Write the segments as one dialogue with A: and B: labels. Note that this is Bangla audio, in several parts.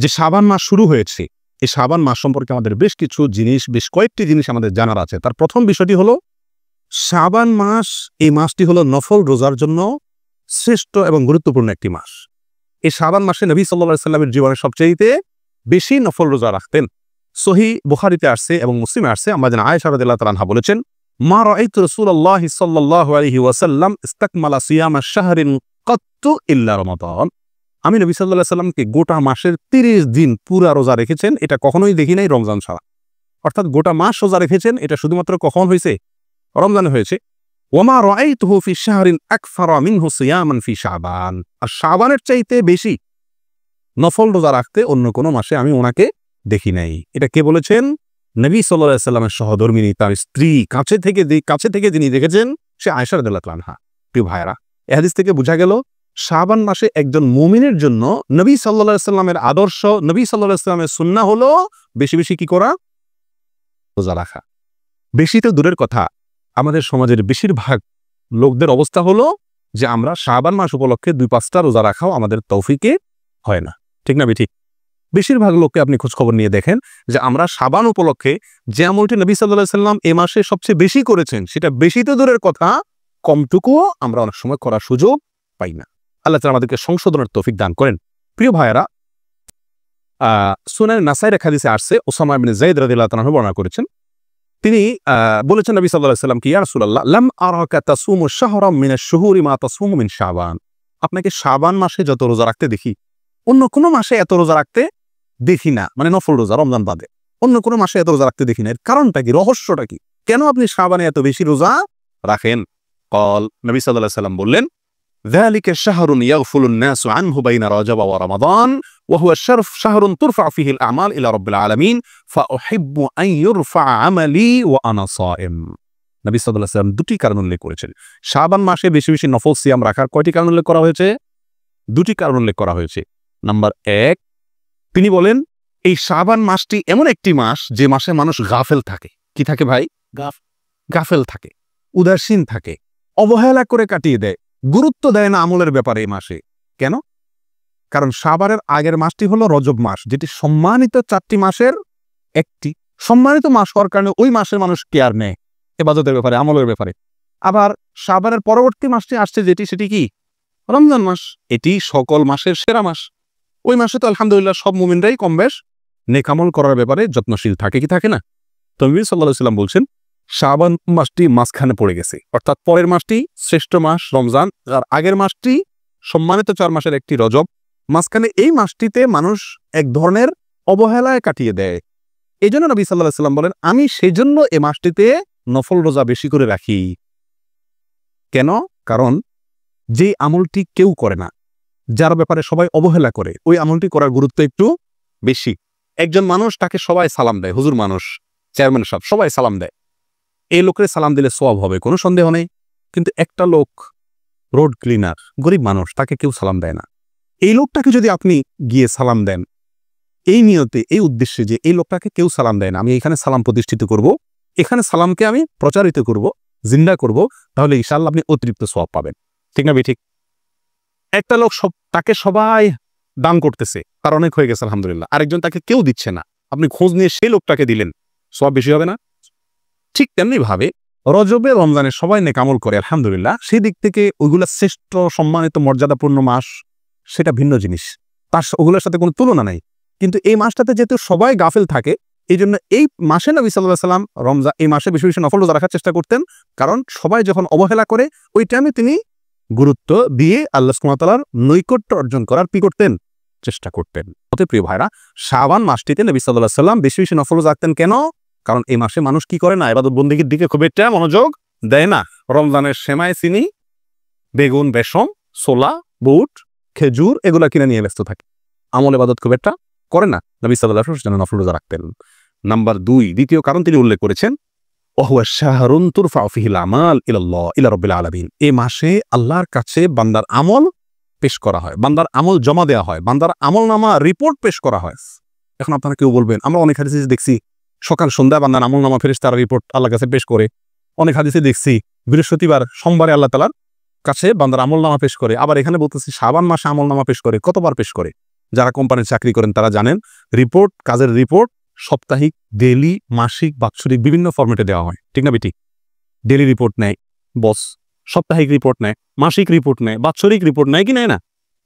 A: যে শাবান মাস শুরু হয়েছে, এই শাবান মাস সম্পর্কে আমাদের বেশ কয়েকটি জিনিস আমাদের জানার আছে। তার প্রথম বিষয়টি হলো শাবান মাস, এই মাসটি হলো নফল রোজার জন্য শ্রেষ্ঠ এবং গুরুত্বপূর্ণ একটি মাস। এই শাবান মাসে নবী সাল্লাল্লাহু আলাইহি ওয়াসাল্লামের জীবনে সবচেয়ে বেশি নফল রোজা রাখতেন। সহিহ বুখারীতে আসছে এবং মুসলিমে আসছে, আম্মা জান আয়েশা রাদিয়াল্লাহু তাআলা আনহা বলেছেন, মা রাআইতু রাসূলুল্লাহি সাল্লাল্লাহু আলাইহি ওয়াসাল্লাম ইসতাকমালা সিয়ামা শাহরিন কাত্তু ইল্লা রমাদান। আমি নবী সাল্লাল্লাহু আলাইহি ওয়াসাল্লামকে গোটা মাসের 30 দিন পুরা রোজা রেখেছেন, এটা কখনোই দেখি নাই রমজান ছাড়া। অর্থাৎ গোটা মাস রোজা রেখেছেন, এটা শুধুমাত্র কখন হয়েছে? রমজানে হয়েছে। ওয়ামা রাআইতুহু ফি শাহরিন আকসারা মিনহু সিয়ামান ফি শাবান। আর শাবানের চাইতে বেশি নফল রোজা রাখতে অন্য কোনো মাসে আমি ওনাকে দেখি নাই। এটা কে বলেছেন? নবী সাল্লাল্লাহু আলাইহি ওয়াসাল্লামের সহধর্মিনী, তার স্ত্রী, কাছে থেকে যিনি দেখেছেন, সে আয়েশা রাদিয়াল্লাহু আনহা। প্রিয় ভাইরা, এই হাদিস থেকে বোঝা গেল শাবান মাসে একজন মুমিনের জন্য নবী সাল্লাল্লাহু আলাইহি ওয়াসাল্লামের আদর্শ, নবী সাল্লাল্লাহু আলাইহি ওয়াসাল্লামের সুন্নাহ হলো বেশি বেশি কি করা? রোজা রাখা। বেশি তো দূরের কথা, আমাদের সমাজের বেশিরভাগ লোকদের অবস্থা হলো যে আমরা শাবান মাস উপলক্ষে 2-5টা রোজা রাখাও আমাদের তৌফিকে হয় না। ঠিক না বেঠিক? বেশিরভাগ লোককে আপনি খোঁজখবর নিয়ে দেখেন যে আমরা শাবান উপলক্ষে যে আমলটি নবী সাল্লাল্লাহু আলাইহি ওয়াসাল্লাম এ মাসে সবচেয়ে বেশি করেছেন, সেটা বেশি তো দূরের কথা, কমটুকুও আমরা অনেক সময় করার সুযোগ পাই না। আল্লাহ তাআলা আমাদেরকে সংশোধনের তৌফিক দান করেন। প্রিয় ভাইয়েরা, সুনান নাসাইর এক হাদিসে আসছে, ওসামা ইবনে যায়েদ রাদিয়াল্লাহু তাআলা বর্ণনা করেছেন। তিনি বলেছেন নবী সাল্লাল্লাহু আলাইহি ওয়াসাল্লাম কি, ইয়া রাসূলুল্লাহ, লাম আরাকা তাসুমু শাহরাম মিনাশ শুহুরি মা তাসুমু মিন শাবান। আপনাকে শাবান মাসে যত রোজা রাখতে দেখি, অন্য কোনো মাসে এত রোজা রাখতে দেখি না। মানে নফল রোজা, রমজান বাদে অন্য কোনো মাসে এত রোজা রাখতে দেখি না। এর কারণটা কি? রহস্যটা কি? কেন আপনি শাবানে এত বেশি রোজা রাখেন? ক্বাল, নবী সাল্লাল্লাহু আলাইহি ওয়াসাল্লাম বললেন, যালিকা শাহরুন ইয়াগফুলুন নাসু আনহু বাইনা রাজাব ওয়া রমাদান ওয়া হুয়া শাহরুন তুরফা ফিহি আল আমাল ইলা রাব্বিল আলামিন ফাউহিব্বু আন ইউরফা আমালি ওয়া আনা সাইম। নবী সাল্লাল্লাহু আলাইহি ওয়াসাল্লাম দুটি কারণ উল্লেখ করেছেন। শাবান মাসে বেশি বেশি নফল সিয়াম রাখার কয়টি কারণ উল্লেখ করা হয়েছে? দুটি কারণ উল্লেখ করা হয়েছে। নাম্বার 1, তিনি বলেন এই শাবান মাসটি এমন একটি মাস যে মাসে মানুষ গাফেল থাকে। কি থাকে ভাই? গাফেল থাকে, উদাসীন থাকে, অবহেলা করে কাটিয়ে দেয়, গুরুত্ব দেয় না আমলের ব্যাপারে এই মাসে। কেন? কারণ শাবানের আগের মাসটি হলো রজব মাস, যেটি সম্মানিত 4টি মাসের একটি। সম্মানিত মাস হওয়ার কারণে ওই মাসের মানুষ কেয়ার নেয় ইবাদতের ব্যাপারে, আমলের ব্যাপারে। আবার শাবানের পরবর্তী মাসটি আসছে সেটি কি? রমজান মাস। এটি সকল মাসের সেরা মাস। ওই মাসে তো আলহামদুলিল্লাহ সব মুমিনরাই কম বেশ নেক আমল করার ব্যাপারে যত্নশীল থাকে, কি থাকে না? তো নবী সাল্লাল্লাহু আলাইহি ওয়াসাল্লাম বলছেন শাবান মাসটি মাঝখানে পড়ে গেছে, অর্থাৎ পরের মাসটি শ্রেষ্ঠ মাস রমজান, আর আগের মাসটি সম্মানিত 4 মাসের একটি রজব। মাঝখানে এই মাসটিতে মানুষ এক ধরনের অবহেলায় কাটিয়ে দেয়। এই জন্য নবী সাল্লাল্লাহু আলাইহি ওয়াসাল্লাম বলেন, আমি সেই জন্য এই মাসটিতে নফল রোজা বেশি করে রাখি। কেন? কারণ যে আমলটি কেউ করে না, যার ব্যাপারে সবাই অবহেলা করে, ওই আমলটি করার গুরুত্ব একটু বেশি। একজন মানুষ, তাকে সবাই সালাম দেয়, হুজুর মানুষ, চেয়ারম্যান সাহেব, সবাই সালাম দেয়, এই লোকের সালাম দিলে সওয়াব হবে, কোনো সন্দেহ নেই। কিন্তু একটা লোক রোড ক্লিনার, গরিব মানুষ, তাকে কেউ সালাম দেয় না। এই লোকটাকে যদি আপনি গিয়ে সালাম দেন এই নিয়তে, এই উদ্দেশ্যে যে এই লোকটাকে কেউ সালাম দেয় না, আমি এখানে সালাম প্রতিষ্ঠিত করব, এখানে সালামকে আমি প্রচারিত করব, জিন্দা করব, তাহলে ইনশাআল্লাহ আপনি অতিরিক্ত সওয়াব পাবেন। ঠিক না ঠিক? একটা লোক তাকে সবাই দান করতেছে, তার অনেক হয়ে গেছে আলহামদুলিল্লাহ, আরেকজন তাকে কেউ দিচ্ছে না, আপনি খোঁজ নিয়ে সেই লোকটাকে দিলেন, সওয়াব বেশি হবে না? ঠিক তেমনি ভাবে রজবে রমজানে সবাই নেক আমল করে আলহামদুলিল্লাহ, সেই দিক থেকে ওইগুলা শ্রেষ্ঠ সম্মানিত মর্যাদাপূর্ণ মাস, সেটা ভিন্ন জিনিস, তার ওগুলোর সাথে কোনো তুলনা নাই। কিন্তু এই মাসটাতে যেহেতু সবাই গাফেল থাকে, এই জন্য এই মাসে নবী সাল্লাল্লাহু আলাইহি ওয়াসাল্লাম এই মাসে বেশি বেশি নফল রোজা রাখার চেষ্টা করতেন। কারণ সবাই যখন অবহেলা করে, ওই টাইমে তিনি গুরুত্ব দিয়ে আল্লাহ সুবহানাহু ওয়া তাআলার নৈকট্য অর্জন করার কি করতেন? চেষ্টা করতেন। অতএব প্রিয় ভাইরা, শাবান মাসটিতে নবী সাল্লাল্লাহু আলাইহি ওয়াসাল্লাম বেশি বেশি নফল রোজা রাখতেন। কেন? কারণ এই মাসে মানুষ কি করে না? ইবাদত বন্দেগীর দিকে খুব একটা মনোযোগ দেয় না। রমজানের সেমাই, চিনি, বেগুন, বেসম, ছোলা, বুট, খেজুর এগুলা কিনে নিয়ে ব্যস্ত থাকে, আমল ইবাদত খুব একটা করে না। নবী সাল্লাল্লাহু আলাইহি ওয়াসাল্লাম নফল রোজা রাখতেন। নাম্বার 2, দ্বিতীয় কারণ তিনি উল্লেখ করেছেন, ওয়াহুয়া শাহরুন তুরফা ফিহিল আমাল ইলাল্লাহ ইলা রাব্বিল আলামিন। এই মাসে আল্লাহর কাছে বান্দার আমল পেশ করা হয়, বান্দার আমল জমা দেওয়া হয়, বান্দার আমলনামা রিপোর্ট পেশ করা হয়। এখন আপনারা কেউ বলবেন, আমরা অনেক হাদিসে দেখছি সকাল সন্ধ্যা বান্দার আমলনামা ফেরেশতারা রিপোর্ট আল্লাহর কাছে পেশ করে। অনেক হাদিসে দেখছি বৃহস্পতিবার সোমবারে আল্লাহ তাআলার কাছে বান্দার আমলনামা পেশ করে। আবার এখানে বলতেছি শাবান মাসে আমলনামা পেশ করে। কতবার পেশ করে? যারা কোম্পানির চাকরি করেন তারা জানেন, রিপোর্ট, কাজের রিপোর্ট সাপ্তাহিক, ডেইলি, মাসিক, বাৎসরিক বিভিন্ন ফরম্যাটে দেওয়া হয়, ঠিক না বেটি? ডেইলি রিপোর্ট নেয় বস, সাপ্তাহিক রিপোর্ট নেয়, মাসিক রিপোর্ট নেয়, বাৎসরিক রিপোর্ট নেয় কি নেয় না?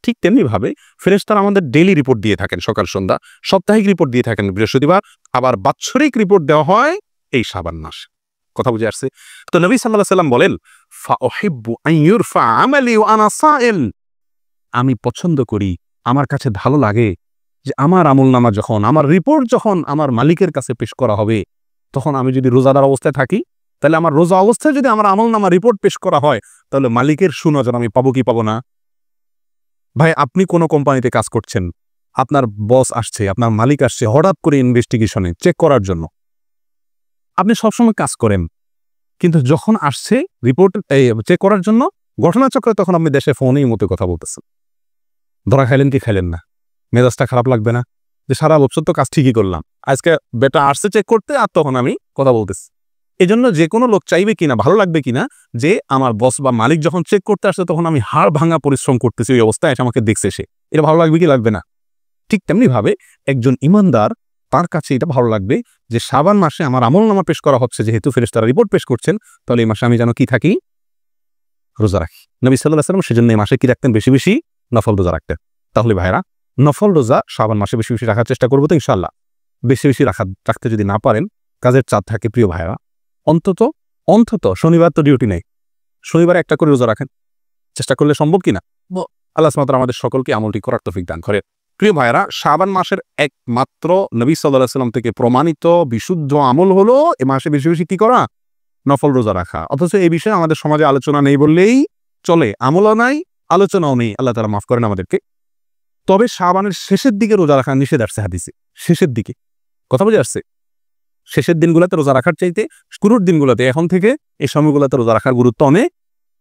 A: ঠিক তেমনিভাবে ফেরেশতারা আমাদের ডেইলি রিপোর্ট দিয়ে থাকেন সকাল সন্ধ্যা, সাপ্তাহিক রিপোর্ট দিয়ে থাকেন বৃহস্পতিবার, আবার বাৎসরিক রিপোর্ট দেওয়া হয় এই শাবান মাস। কথা বুঝে আসছে? তো নবী সাল্লাল্লাহু আলাইহি সাল্লাম বলেন, ফাউহিব্বু আন ইউরফা আমালি ওয়া আনা সাইল, আমি পছন্দ করি, আমার কাছে ভালো লাগে যে আমার আমলনামা যখন, আমার রিপোর্ট যখন আমার মালিকের কাছে পেশ করা হবে, তখন আমি যদি রোজাদার অবস্থায় থাকি, তাহলে আমার রোজা অবস্থায় যদি আমার আমলনামা রিপোর্ট পেশ করা হয়, তাহলে মালিকের সুনজর আমি পাবো কি পাবো না? ভাই, আপনি কোনো কোম্পানিতে কাজ করছেন, আপনার বস আসছে, আপনার মালিক আসছে হঠাৎ করে ইনভেস্টিগেশনে চেক করার জন্য, আপনি সবসময় কাজ করেন, কিন্তু যখন আসছে রিপোর্ট চেক করার জন্য ঘটনাচক্রে, তখন আপনি দেশে ফোনেই মতো কথা বলতেছেন। ধরা খাইলেন কি খাইলেন না? মেজাজটা খারাপ লাগবে না? যে সারা বছর তো কাজ ঠিকই করলাম, আজকে বেটা আসছে চেক করতে, আর তখন আমি কথা বলতেছি। এই জন্য যে কোনো লোক চাইবে কিনা, ভালো লাগবে কিনা যে আমার বস বা মালিক যখন চেক করতে আসছে তখন আমি হাড় ভাঙা পরিশ্রম করতেছি, ওই অবস্থায় এসে আমাকে দেখছে সে, এটা ভালো লাগবে কি লাগবে না? ঠিক তেমনি ভাবে একজন ইমানদার, তার কাছে এটা ভালো লাগবে যে শাবান মাসে আমার আমলনামা পেশ করা হচ্ছে, যেহেতু ফেরেশতারা রিপোর্ট পেশ করছেন, তাহলে এই মাসে আমি যেন কি থাকি? রোজা রাখি। নবী সাল্লাল্লাহু আলাইহি ওয়াসাল্লাম সেজন্য এই মাসে কি রাখতেন? বেশি বেশি নফল রোজা রাখতেন। তাহলে ভাইরা, নফল রোজা শাবান মাসে বেশি বেশি রাখার চেষ্টা করবো তো ইনশাআল্লাহ। বেশি বেশি রাখতে যদি না পারেন, কাজের চাপ থাকে প্রিয় ভাইরা, অন্তত শনিবার তো ডিউটি নেই, শনিবারে একটা করে রোজা রাখেন, চেষ্টা করলে সম্ভব কিনা? আল্লাহ সুবহানাহু ওয়া তাআলা আমাদের সকলকে আমলটি করার তৌফিক দান করেন। প্রিয় ভাইরা, শাবান মাসের একমাত্র নবী সাল্লাল্লাহু আলাইহি ওয়াসাল্লাম থেকে প্রমাণিত বিশুদ্ধ আমল হলো এ মাসে বেশি বেশি কি করা? নফল রোজা রাখা। অথচ এই বিষয়ে আমাদের সমাজে আলোচনা নেই বললেই চলে, আমলও নাই, আলোচনাও নেই। আল্লাহ তাআলা মাফ করেন আমাদেরকে। তবে শাবানের শেষের দিকে রোজা রাখা নিষেধ আসছে হাদিসে, শেষের দিকে। কথা বুঝে আসছে? শেষের দিনগুলোতে রোজা রাখার চাইতে শুরুর দিনগুলোতে, এখন থেকে এই সময়গুলোতে রোজা রাখার গুরুত্ব অনেক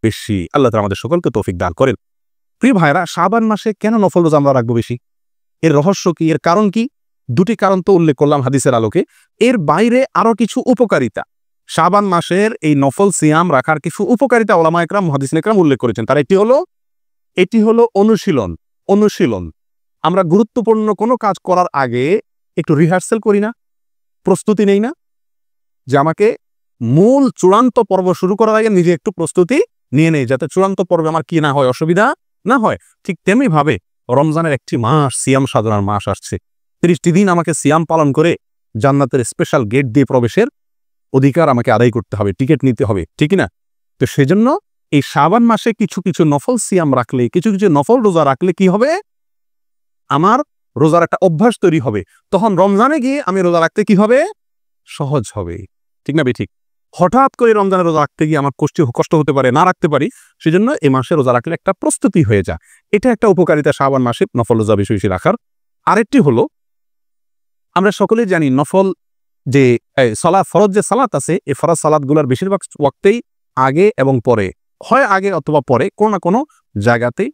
A: বেশি। আল্লাহ তাআলা আমাদের সকলকে তৌফিক দান করেন। প্রিয় ভাইরা, শাবান মাসে কেন নফল রোজা আমরা রাখবো বেশি? এর রহস্য কি? এর কারণ কি? দুটি কারণ তো উল্লেখ করলাম হাদিসের আলোকে। এর বাইরে আরো কিছু উপকারিতা, শাবান মাসের এই নফল সিয়াম রাখার কিছু উপকারিতা উলামা ইকরাম, মুহাদ্দিসিন ইকরাম উল্লেখ করেছেন। তার এটি হলো অনুশীলন। আমরা গুরুত্বপূর্ণ কোনো কাজ করার আগে একটু রিহার্সাল করি না, প্রস্তুতি নেই না, যে আমাকে মূল চূড়ান্ত পর্ব শুরু করার আগে নিজে একটু প্রস্তুতি নিয়ে নেই, যাতে চূড়ান্ত পর্বে আমার কি না হয়, অসুবিধা না হয়। ঠিক তেমনি ভাবে রমজানের একটি মাস, সিয়াম সাধনার মাস আসছে। 30টি দিন আমাকে সিয়াম পালন করে জান্নাতের স্পেশাল গেট দিয়ে প্রবেশের অধিকার আমাকে আদায় করতে হবে, টিকিট নিতে হবে, ঠিক না? তো সেজন্য এই শাবান মাসে কিছু কিছু নফল সিয়াম রাখলে, কিছু কিছু নফল রোজা রাখলে কি হবে? আমার রোজার একটা অভ্যাস তৈরি হবে। তখন রমজানে গিয়ে আমি রোজা রাখতে কি হবে? সহজ হবে, ঠিক না ঠিক? হঠাৎ করে রমজানের রোজা রাখতে গিয়ে আমার কষ্ট হতে পারে, না রাখতে পারি। সেজন্য এই মাসে রোজা রাখলে একটা প্রস্তুতি হয়ে যায়। এটা একটা উপকারিতা শাবান মাসে নফল রোজা বেশি বেশি রাখার। আরেকটি হলো, আমরা সকলেই জানি নফল যে ফরজ যে সালাত আছে, এই ফরজ সালাতগুলোর বেশিরভাগ ওয়াক্তেই আগে এবং পরে হয়, আগে অথবা পরে কোনো না কোনো জায়গাতেই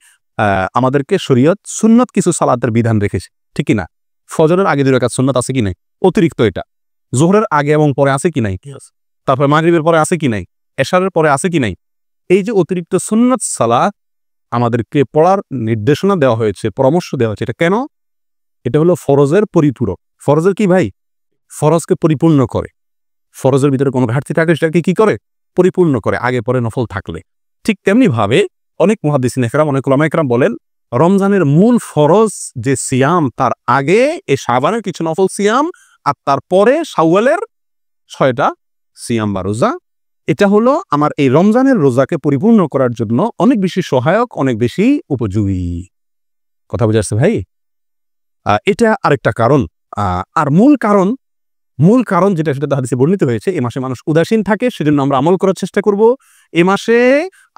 A: আমাদেরকে শরীয়ত সুন্নত কিছু সালাতের বিধান রেখেছে, ঠিক কি না? ফজরের আগে 2 রাকাত সুন্নত আছে কি নাই? অতিরিক্ত এটা। যোহরের আগে এবং পরে আছে কি নাই? তারপর মাগরিবের পরে আছে কি নাই? এশারের পরে আছে কি নাই? এই যে অতিরিক্ত সুন্নত সালাত আমাদেরকে পড়ার নির্দেশনা দেওয়া হয়েছে, পরামর্শ দেওয়া হয়েছে। এটা কেন? এটা হলো ফরজের পরিপূরক। ফরজের কি ভাই? ফরজকে পরিপূর্ণ করে। ফরজের ভিতরে কোনো ঘাটতি থাকলে সেটাকে কি করে? পরিপূর্ণ করে, আগে পরে নফল থাকলে। ঠিক তেমনি ভাবে অনেক মুহাদ্দিসিন ইকরাম, অনেক উলামা ইকরাম বলেন, রমজানের মূল ফরজ যে সিয়াম, তার আগে এই শাবানের কিছু নফল সিয়াম, আর তারপরে শাওয়ালের 6টা সিয়াম বা রোজা। এটা হলো আমার এই রমজানের রোজাকে পরিপূর্ণ করার জন্য অনেক বেশি সহায়ক, অনেক বেশি উপযোগী। কথা বুঝে আসছে ভাই? এটা আরেকটা কারণ। আর মূল কারণ যেটা, সেটা হাদিসে বর্ণিত হয়েছে, এই মাসে মানুষ উদাসীন থাকে, সেজন্য আমরা আমল করার চেষ্টা করব। এই মাসে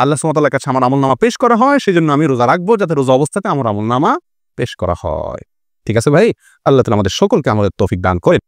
A: আল্লাহ সুবহানাহু ওয়া তাআলার কাছে আমার আমলনামা পেশ করা হয়, সেজন্য আমি রোজা রাখবো, যাতে রোজা অবস্থাতে আমার আমলনামা পেশ করা হয়। ঠিক আছে ভাই? আল্লাহ তাআলা আমাদের সকলকে আমাদের তৌফিক দান করেন।